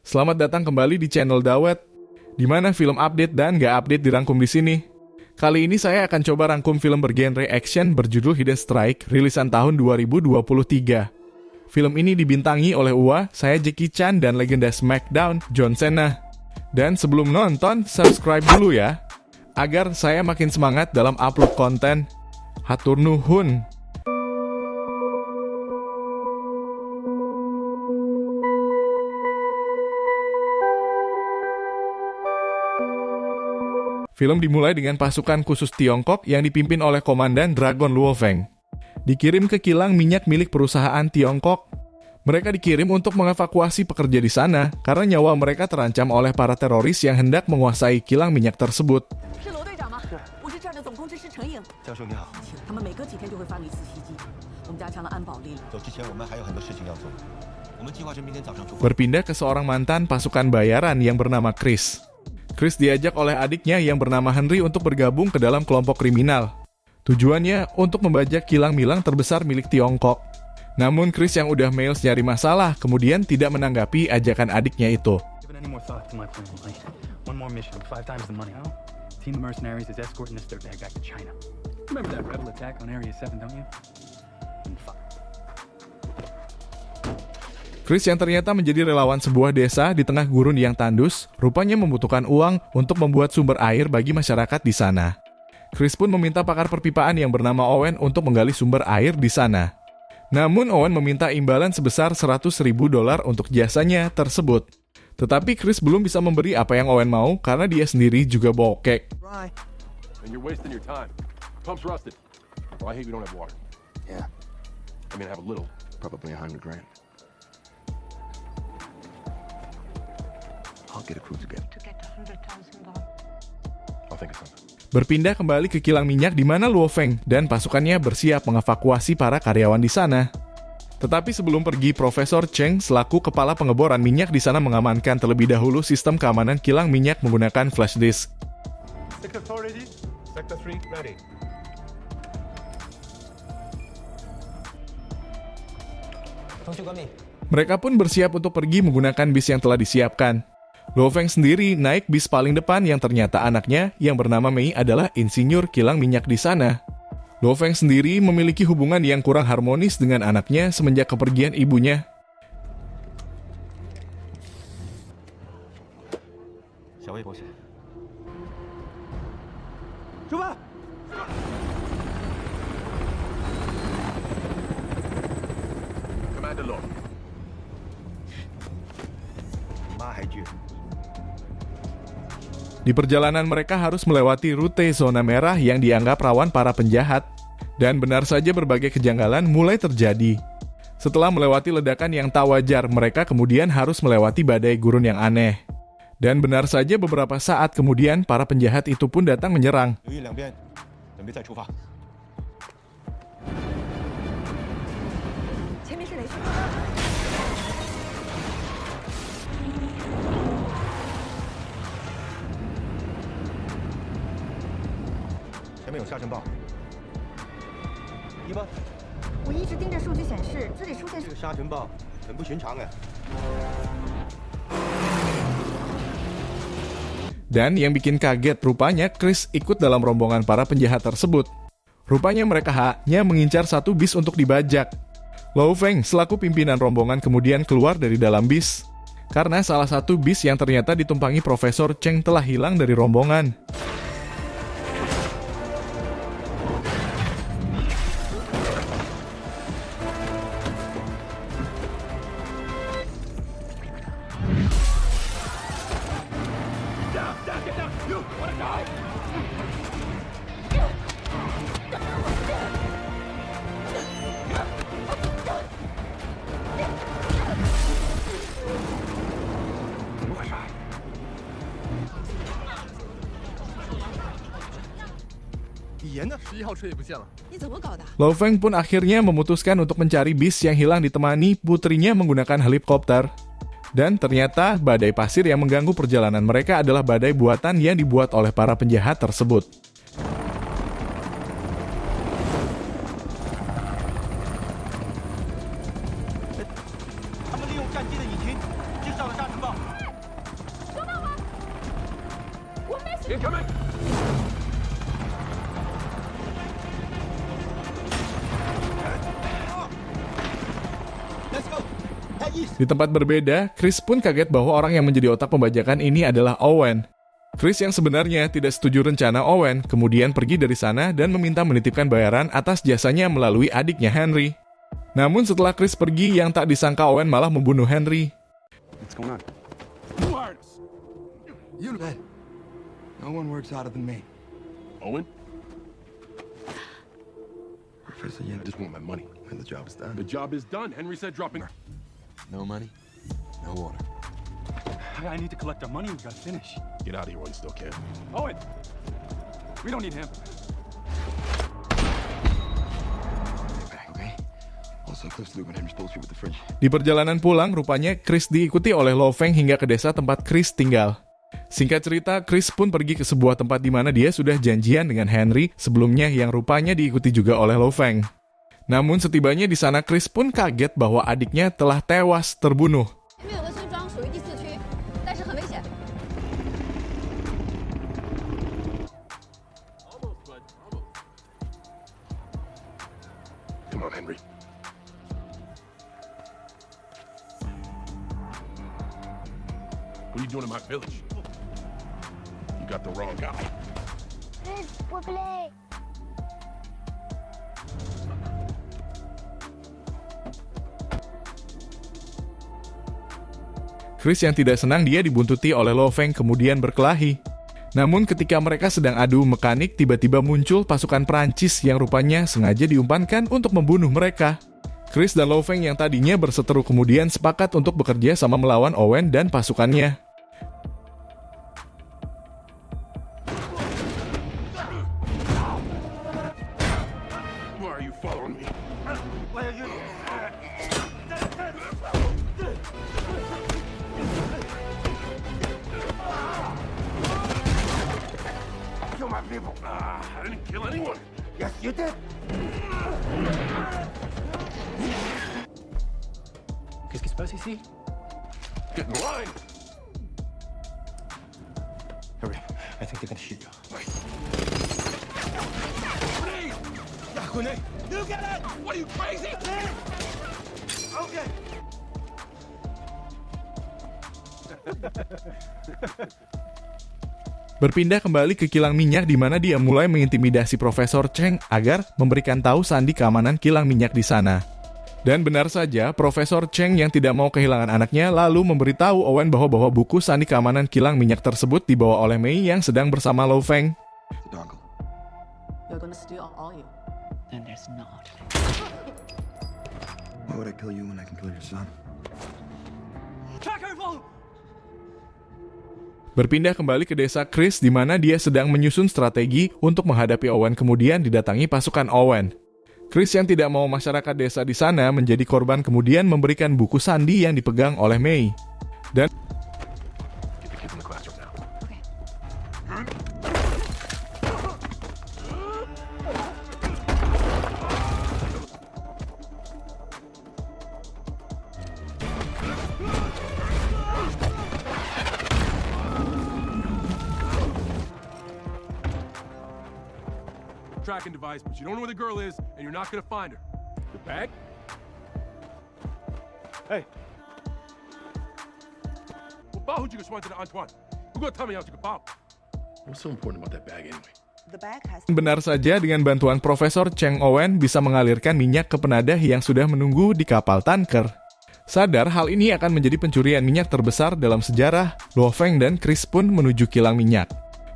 Selamat datang kembali di channel Dawet, di mana film update dan nggak update dirangkum di sini. Kali ini saya akan coba rangkum film bergenre action berjudul Hidden Strike, rilisan tahun 2023. Film ini dibintangi oleh Uwa, saya Jackie Chan, dan legenda SmackDown, John Cena. Dan sebelum nonton, subscribe dulu ya, agar saya makin semangat dalam upload konten. Hatur nuhun. Film dimulai dengan pasukan khusus Tiongkok yang dipimpin oleh Komandan Dragon Luo Feng. Dikirim ke kilang minyak milik perusahaan Tiongkok. Mereka dikirim untuk mengevakuasi pekerja di sana karena nyawa mereka terancam oleh para teroris yang hendak menguasai kilang minyak tersebut. Berpindah ke seorang mantan pasukan bayaran yang bernama Chris. Chris diajak oleh adiknya yang bernama Henry untuk bergabung ke dalam kelompok kriminal. Tujuannya untuk membajak kilang-milang terbesar milik Tiongkok. Namun Chris yang udah males nyari masalah, kemudian tidak menanggapi ajakan adiknya itu. Chris yang ternyata menjadi relawan sebuah desa di tengah gurun yang tandus, rupanya membutuhkan uang untuk membuat sumber air bagi masyarakat di sana. Chris pun meminta pakar perpipaan yang bernama Owen untuk menggali sumber air di sana. Namun Owen meminta imbalan sebesar $100,000 untuk jasanya tersebut. Tetapi Chris belum bisa memberi apa yang Owen mau karena dia sendiri juga bokek. Berpindah kembali ke kilang minyak di mana Luo Feng dan pasukannya bersiap mengevakuasi para karyawan di sana. Tetapi sebelum pergi, Profesor Cheng selaku kepala pengeboran minyak di sana mengamankan terlebih dahulu sistem keamanan kilang minyak menggunakan flash disk. Mereka pun bersiap untuk pergi menggunakan bis yang telah disiapkan. Luo Feng sendiri naik bis paling depan yang ternyata anaknya yang bernama Mei adalah insinyur kilang minyak di sana. Luo Feng sendiri memiliki hubungan yang kurang harmonis dengan anaknya semenjak kepergian ibunya. Di perjalanan mereka harus melewati rute zona merah yang dianggap rawan para penjahat. Dan benar saja berbagai kejanggalan mulai terjadi. Setelah melewati ledakan yang tak wajar, mereka kemudian harus melewati badai gurun yang aneh. Dan benar saja beberapa saat kemudian para penjahat itu pun datang menyerang. Dan yang bikin kaget, rupanya Chris ikut dalam rombongan para penjahat tersebut. Rupanya mereka hanya mengincar satu bis untuk dibajak. Luo Feng selaku pimpinan rombongan kemudian keluar dari dalam bis. Karena salah satu bis yang ternyata ditumpangi Profesor Cheng telah hilang dari rombongan. Lo Feng pun akhirnya memutuskan untuk mencari bis yang hilang ditemani putrinya menggunakan helikopter. Dan ternyata badai pasir yang mengganggu perjalanan mereka adalah badai buatan yang dibuat oleh para penjahat tersebut. Di tempat berbeda, Chris pun kaget bahwa orang yang menjadi otak pembajakan ini adalah Owen. Chris yang sebenarnya tidak setuju rencana Owen, kemudian pergi dari sana dan meminta menitipkan bayaran atas jasanya melalui adiknya Henry. Namun setelah Chris pergi, yang tak disangka Owen malah membunuh Henry. What's going on? You led. No one works harder than me. Owen? Professor, you just want my money. And the job is done. The job is done. Henry said dropping. No money, no water. I need to collect our money. We gotta finish. Get out of here while you still can. Owen, we don't need him. Okay. Also, Cliff's Luke and Henry supposed to be with the fridge. Di perjalanan pulang, rupanya Chris diikuti oleh Lo Feng hingga ke desa tempat Chris tinggal. Singkat cerita, Chris pun pergi ke sebuah tempat di mana dia sudah janjian dengan Henry sebelumnya yang rupanya diikuti juga oleh Lo Feng. Namun setibanya di sana, Chris pun kaget bahwa adiknya telah tewas terbunuh. Come on, Henry. What are you doing in my village? You got the wrong guy. Chris yang tidak senang dia dibuntuti oleh Lo Feng kemudian berkelahi. Namun ketika mereka sedang adu mekanik, tiba-tiba muncul pasukan Prancis yang rupanya sengaja diumpankan untuk membunuh mereka. Chris dan Lo Feng yang tadinya berseteru kemudian sepakat untuk bekerja sama melawan Owen dan pasukannya. Why are you following me? Kill my people. I didn't kill anyone. Yes, you did. Qu'est-ce qui se passe ici? Get in line. Hurry. I think they're gonna shoot you. Grenade! You get it! What are you, crazy? Okay. Berpindah kembali ke kilang minyak di mana dia mulai mengintimidasi Profesor Cheng agar memberikan tahu sandi keamanan kilang minyak di sana. Dan benar saja, Profesor Cheng yang tidak mau kehilangan anaknya lalu memberitahu Owen bahwa buku sandi keamanan kilang minyak tersebut dibawa oleh Mei yang sedang bersama Lo Feng. The dongle. You're gonna steal all you. Then there's not. Why would I kill you when I can kill your son? Berpindah kembali ke desa Chris di mana dia sedang menyusun strategi untuk menghadapi Owen kemudian didatangi pasukan Owen. Chris yang tidak mau masyarakat desa di sana menjadi korban kemudian memberikan buku sandi yang dipegang oleh Mei. Dan Get the kids in the classroom now. Okay. Tracking device, but you don't know where the girl is, and you're not gonna find her. The bag? Hey, Well, bao juga to Antoine. Who gonna tell me how to bao? What's so important about that bag anyway? The bag has. benar saja dengan bantuan Profesor Cheng, Owen bisa mengalirkan minyak ke penadah yang sudah menunggu di kapal tanker. Sadar hal ini akan menjadi pencurian minyak terbesar dalam sejarah, Lo Feng dan Chris pun menuju kilang minyak.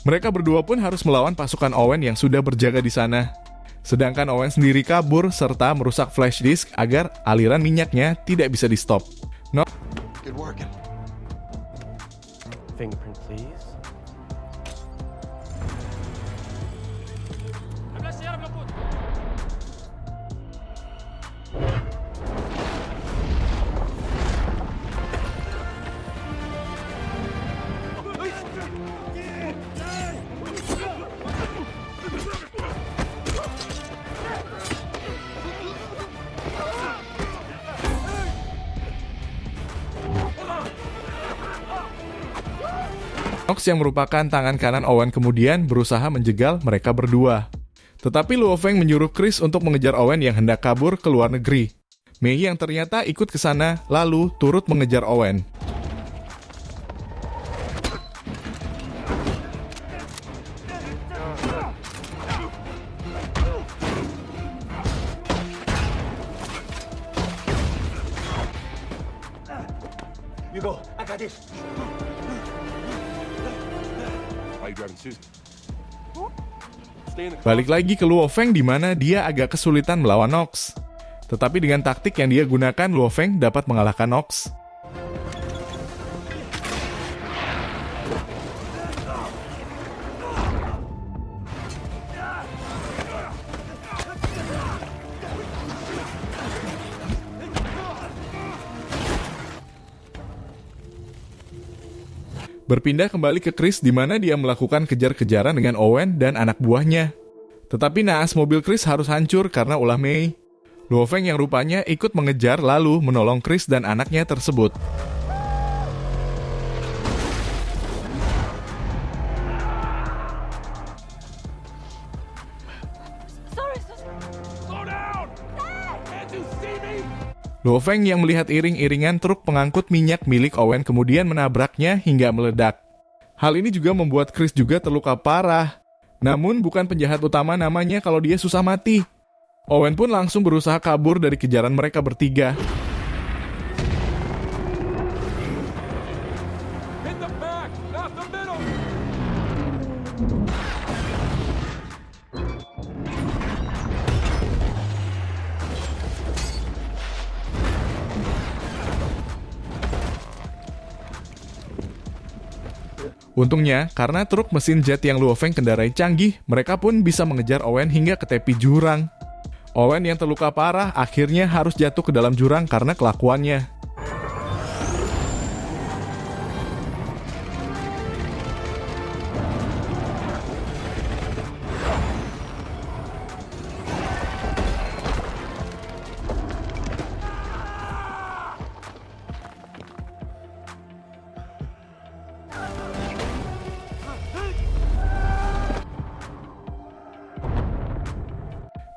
Mereka berdua pun harus melawan pasukan Owen yang sudah berjaga di sana. Sedangkan Owen sendiri kabur serta merusak flash disk agar aliran minyaknya tidak bisa di-stop. Good working. fingerprint, please. Knox yang merupakan tangan kanan Owen kemudian berusaha menjegal mereka berdua. Tetapi Luo Feng menyuruh Chris untuk mengejar Owen yang hendak kabur ke luar negeri. Mei yang ternyata ikut ke sana lalu turut mengejar Owen. Hugo, I got this. Why are you driving Susan? Stay in the car. Balik lagi ke Luo Feng di mana dia agak kesulitan melawan Knox. Tetapi dengan taktik yang dia gunakan, Luo Feng dapat mengalahkan Knox. Berpindah kembali ke Chris di mana dia melakukan kejar-kejaran dengan Owen dan anak buahnya. Tetapi naas mobil Chris harus hancur karena ulah Mei. Luo Feng yang rupanya ikut mengejar lalu menolong Chris dan anaknya tersebut. Slow down! Can't you see me? Luo Feng yang melihat iring-iringan truk pengangkut minyak milik Owen kemudian menabraknya hingga meledak. Hal ini juga membuat Chris juga terluka parah. Namun bukan penjahat utama namanya kalau dia susah mati. Owen pun langsung berusaha kabur dari kejaran mereka bertiga. Hit the back, not the middle! Untungnya, karena truk mesin jet yang Luo Feng kendarai canggih, mereka pun bisa mengejar Owen hingga ke tepi jurang. Owen yang terluka parah akhirnya harus jatuh ke dalam jurang karena kelakuannya.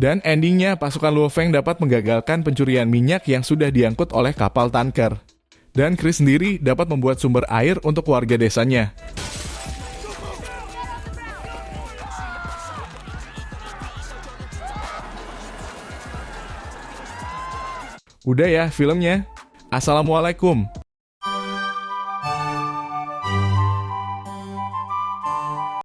Dan endingnya pasukan Luo Feng dapat menggagalkan pencurian minyak yang sudah diangkut oleh kapal tanker. Dan Chris sendiri dapat membuat sumber air untuk warga desanya. Udah ya filmnya. Assalamualaikum.